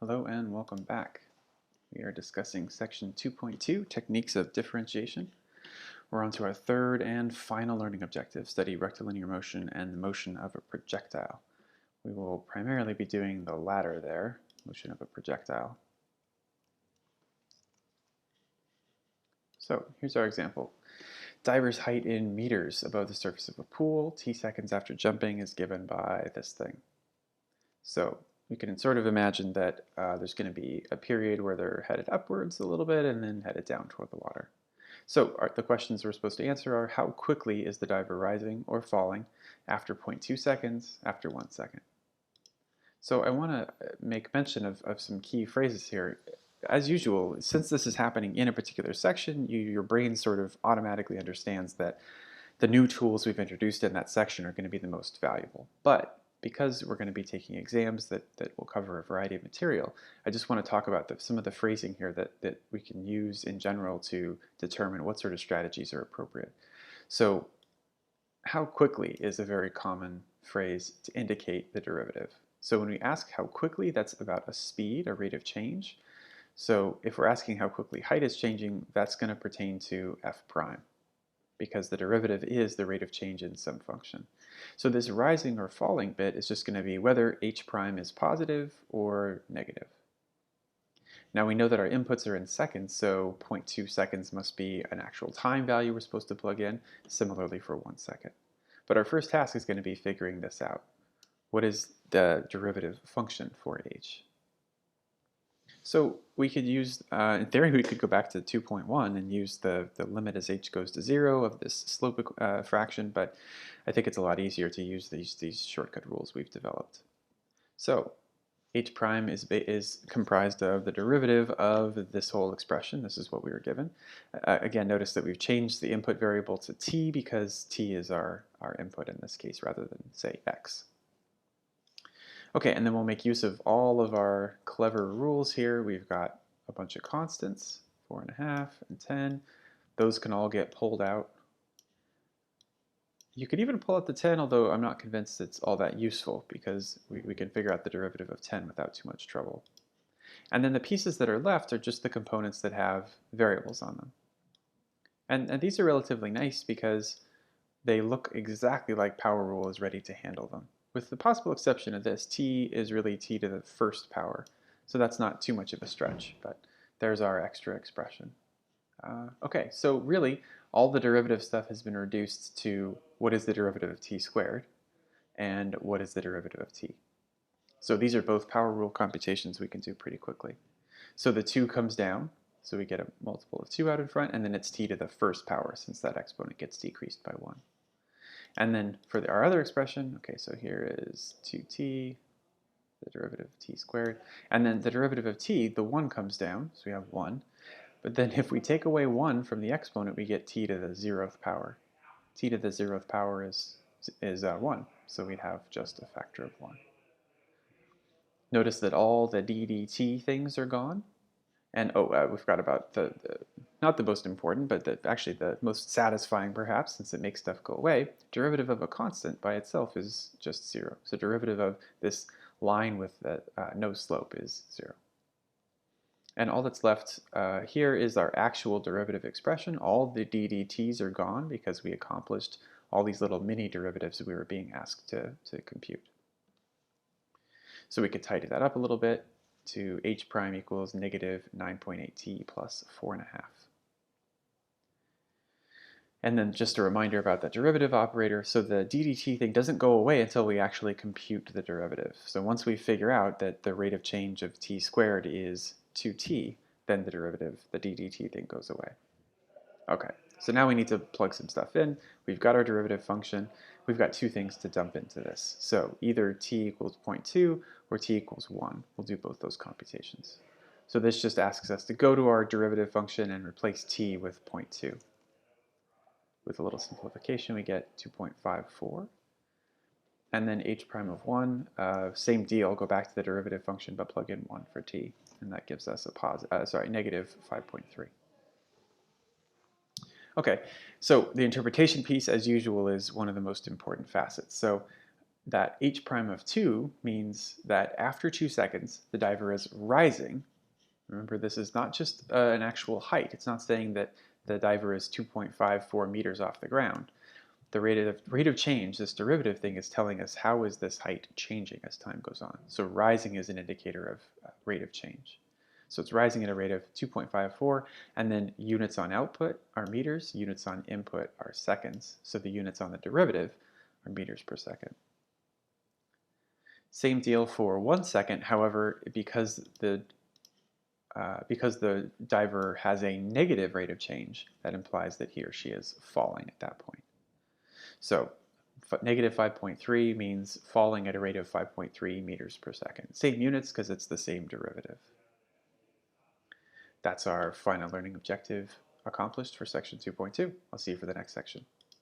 Hello and welcome back. We are discussing section 2.2, Techniques of Differentiation. We're on to our third and final learning objective, study rectilinear motion and the motion of a projectile. We will primarily be doing the latter there, motion of a projectile. So here's our example. Diver's height in meters above the surface of a pool, t seconds after jumping is given by this thing. So you can sort of imagine that there's going to be a period where they're headed upwards a little bit and then headed down toward the water. So the questions we're supposed to answer are how quickly is the diver rising or falling after 0.2 seconds, after 1 second. So I want to make mention of some key phrases here. As usual, since this is happening in a particular section, your brain sort of automatically understands that the new tools we've introduced in that section are going to be the most valuable. But because we're going to be taking exams that will cover a variety of material, I just want to talk about some of the phrasing here that we can use in general to determine what sort of strategies are appropriate. So how quickly is a very common phrase to indicate the derivative. So when we ask how quickly, that's about a speed, a rate of change. So if we're asking how quickly height is changing, that's going to pertain to f prime, because the derivative is the rate of change in some function. So this rising or falling bit is just going to be whether h prime is positive or negative. Now we know that our inputs are in seconds, so 0.2 seconds must be an actual time value we're supposed to plug in, similarly for 1 second. But our first task is going to be figuring this out. What is the derivative function for h? So we could use, in theory, we could go back to 2.1 and use the limit as h goes to 0 of this slope fraction, but I think it's a lot easier to use these shortcut rules we've developed. So h prime is comprised of the derivative of this whole expression. This is what we were given. Again, notice that we've changed the input variable to t because t is our input in this case rather than, say, x. Okay, and then we'll make use of all of our clever rules here. We've got a bunch of constants, 4.5 and 10. Those can all get pulled out. You could even pull out the 10, although I'm not convinced it's all that useful because we can figure out the derivative of 10 without too much trouble. And then the pieces that are left are just the components that have variables on them. And these are relatively nice because they look exactly like power rule is ready to handle them. With the possible exception of this, t is really t to the first power, so that's not too much of a stretch, but there's our extra expression. Okay, so really, all the derivative stuff has been reduced to what is the derivative of t squared, and what is the derivative of t. So these are both power rule computations we can do pretty quickly. So the 2 comes down, so we get a multiple of 2 out in front, and then it's t to the first power, since that exponent gets decreased by 1. And then for our other expression, okay, so here is 2t, the derivative of t squared. And then the derivative of t, the 1 comes down, so we have 1. But then if we take away 1 from the exponent, we get t to the 0th power. T to the 0th power is 1, so we'd have just a factor of 1. Notice that all the ddt things are gone. And we forgot about not the most important, but actually the most satisfying perhaps, since it makes stuff go away. Derivative of a constant by itself is just 0. So derivative of this line with the no slope is 0. And all that's left here is our actual derivative expression. All the ddt's are gone because we accomplished all these little mini derivatives we were being asked to compute. So we could tidy that up a little bit to h prime equals negative 9.8t plus 4.5. And then just a reminder about the derivative operator. So the ddt thing doesn't go away until we actually compute the derivative. So once we figure out that the rate of change of t squared is 2t, then the derivative, the ddt thing, goes away. Okay, so now we need to plug some stuff in. We've got our derivative function. We've got 2 things to dump into this. So either t equals 0.2 or t equals 1. We'll do both those computations. So this just asks us to go to our derivative function and replace t with 0.2. With a little simplification, we get 2.54. And then h prime of 1, same deal, go back to the derivative function but plug in 1 for t. And that gives us a negative 5.3. Okay, so the interpretation piece, as usual, is one of the most important facets. So that h prime of 2 means that after 2 seconds, the diver is rising. Remember, this is not just an actual height. It's not saying that the diver is 2.54 meters off the ground. The rate of change, this derivative thing, is telling us how is this height changing as time goes on. So rising is an indicator of rate of change. So it's rising at a rate of 2.54, and then units on output are meters, units on input are seconds. So the units on the derivative are meters per second. Same deal for 1 second. However, because the diver has a negative rate of change, that implies that he or she is falling at that point. So negative 5.3 means falling at a rate of 5.3 meters per second. Same units because it's the same derivative. That's our final learning objective accomplished for section 2.2. I'll see you for the next section.